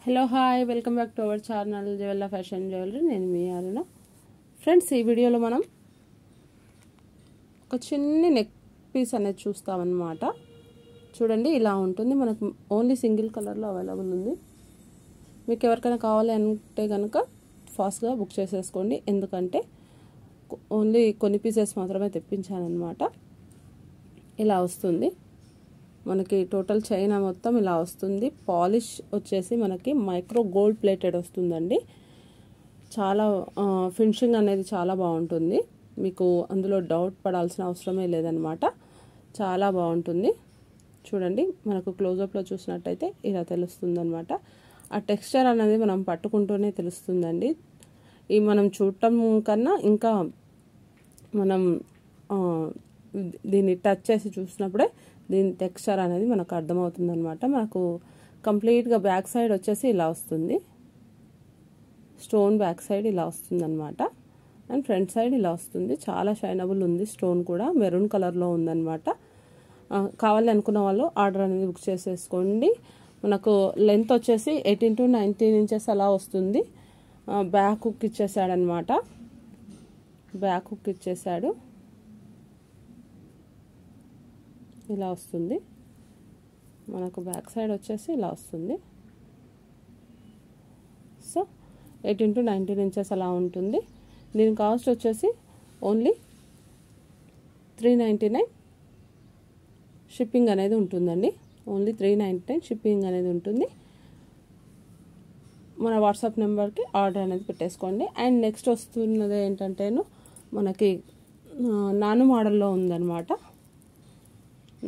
Hello hi welcome back to our channel Jewella fashion jewellery. నేను మీ అరుణ. Friends, ఈ వీడియోలో మనం ఒక చిన్న నెక్ పీస్ అనేది చూస్తామన్నమాట. చూడండి, ఇలా ఉంటుంది. మనకు ఓన్లీ సింగిల్ కలర్లో అవైలబుల్ ఉంది. మీకు ఎవరికైనా కావాలి అంటే కనుక ఫాస్ట్గా బుక్ చేసేసుకోండి, ఎందుకంటే ఓన్లీ కొన్ని పీసెస్ మాత్రమే తెప్పించానమాట. ఇలా వస్తుంది మనకి. టోటల్ చైనా మొత్తం ఇలా వస్తుంది. పాలిష్ వచ్చేసి మనకి మైక్రో గోల్డ్ ప్లేటెడ్ వస్తుందండి. చాలా ఫినిషింగ్ అనేది చాలా బాగుంటుంది. మీకు అందులో డౌట్ పడాల్సిన అవసరమే లేదనమాట. చాలా బాగుంటుంది. చూడండి, మనకు క్లోజప్లో చూసినట్టయితే ఇలా తెలుస్తుంది అనమాట. ఆ టెక్స్చర్ అనేది మనం పట్టుకుంటూనే తెలుస్తుందండి. ఈ మనం చూడటం కన్నా ఇంకా మనం దీన్ని టచ్ చేసి చూసినప్పుడే దీని టెక్స్చర్ అనేది మనకు అర్థమవుతుంది అనమాట. మనకు కంప్లీట్గా బ్యాక్ సైడ్ వచ్చేసి ఇలా వస్తుంది. స్టోన్ బ్యాక్ సైడ్ ఇలా వస్తుంది అనమాట. అండ్ ఫ్రంట్ సైడ్ ఇలా వస్తుంది. చాలా షైనబుల్ ఉంది. స్టోన్ కూడా మెరూన్ కలర్లో ఉందన్నమాట. కావాలి అనుకున్న వాళ్ళు ఆర్డర్ అనేది బుక్ చేసేసుకోండి. మనకు లెంత్ వచ్చేసి 18 to 19 ఇంచెస్ అలా వస్తుంది. బ్యాక్ హుక్ ఇచ్చేసాడనమాట. బ్యాక్ హుక్ ఇచ్చేసాడు. ఇలా వస్తుంది. మనకు బ్యాక్ సైడ్ వచ్చేసి ఇలా వస్తుంది. సో 18 to 19 ఇంచెస్ అలా ఉంటుంది. దీని కాస్ట్ వచ్చేసి ఓన్లీ 399 షిప్పింగ్ అనేది ఉంటుందండి. ఓన్లీ 399 షిప్పింగ్ అనేది ఉంటుంది. మన వాట్సాప్ నెంబర్కి ఆర్డర్ అనేది పెట్టేసుకోండి. అండ్ నెక్స్ట్ వస్తున్నది ఏంటంటేను మనకి నాను మోడల్లో ఉందన్నమాట.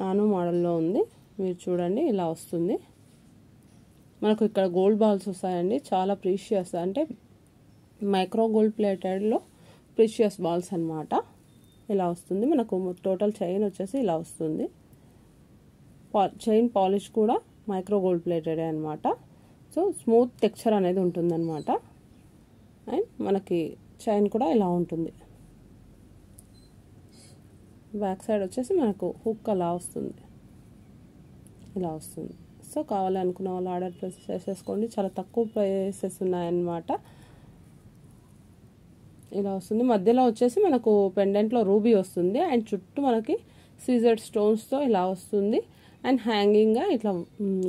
నాను మోడల్లో ఉంది. మీరు చూడండి, ఇలా వస్తుంది. మనకు ఇక్కడ గోల్డ్ బాల్స్ వస్తాయండి. చాలా ప్రీషియస్, అంటే మైక్రో గోల్డ్ ప్లేటెడ్లో ప్రీషియస్ బాల్స్ అన్నమాట. ఇలా వస్తుంది. మనకు టోటల్ చైన్ వచ్చేసి ఇలా వస్తుంది. చైన్ పాలిష్ కూడా మైక్రో గోల్డ్ ప్లేటెడ్ అనమాట. సో స్మూత్ టెక్స్చర్ అనేది ఉంటుందన్నమాట. అండ్ మనకి చైన్ కూడా ఇలా ఉంటుంది. బ్యాక్ సైడ్ వచ్చేసి మనకు హుక్ అలా వస్తుంది. ఇలా వస్తుంది. సో కావాలి అనుకున్న వాళ్ళు ఆర్డర్ ప్లేస్ చేసేసుకోండి. చాలా తక్కువ ప్రైసెస్ ఉన్నాయన్నమాట. ఇలా వస్తుంది. మధ్యలో వచ్చేసి మనకు పెండెంట్లో రూబీ వస్తుంది. అండ్ చుట్టూ మనకి సీజెడ్ స్టోన్స్తో ఇలా వస్తుంది. అండ్ హ్యాంగింగ్గా ఇట్లా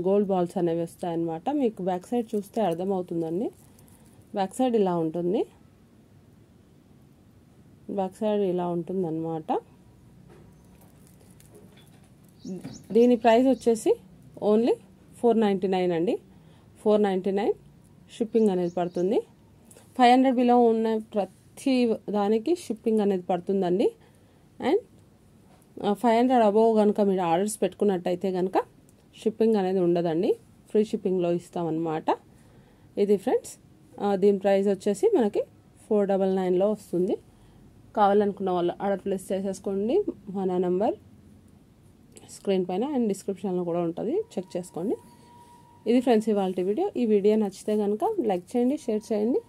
గోల్డ్ బాల్స్ అనేవి వస్తాయన్నమాట. మీకు బ్యాక్ సైడ్ చూస్తే అర్థమవుతుందండి. బ్యాక్ సైడ్ ఇలా ఉంటుంది. బ్యాక్ సైడ్ ఇలా ఉంటుంది అన్నమాట. దీని ప్రైస్ వచ్చేసి ఓన్లీ 499 అండి. 499 షిప్పింగ్ అనేది పడుతుంది. 500 బిలో ఉన్న ప్రతి దానికి షిప్పింగ్ అనేది పడుతుందండి. అండ్ 500 అబోవ్ కనుక మీరు ఆర్డర్స్ పెట్టుకున్నట్టయితే కనుక షిప్పింగ్ అనేది ఉండదండి. ఫ్రీ షిప్పింగ్లో ఇస్తామన్నమాట. ఇది ఫ్రెండ్స్, దీని ప్రైస్ వచ్చేసి మనకి 499లో వస్తుంది. కావాలనుకున్న వాళ్ళు ఆర్డర్ ప్లేస్ చేసేసుకోండి. మన నెంబర్ స్క్రీన్ పైన అండ్ డిస్క్రిప్షన్లో కూడా ఉంటుంది, చెక్ చేసుకోండి. ఇది ఫ్రెండ్స్ ఇవాళ వీడియో. ఈ వీడియో నచ్చితే కనుక లైక్ చేయండి, షేర్ చేయండి,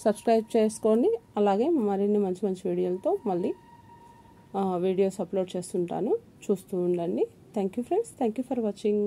సబ్స్క్రైబ్ చేసుకోండి. అలాగే మరిన్ని మంచి మంచి వీడియోలతో మళ్ళీ వీడియోస్ అప్లోడ్ చేస్తుంటాను. చూస్తూ ఉండండి. Thank you friends. Thank you for watching.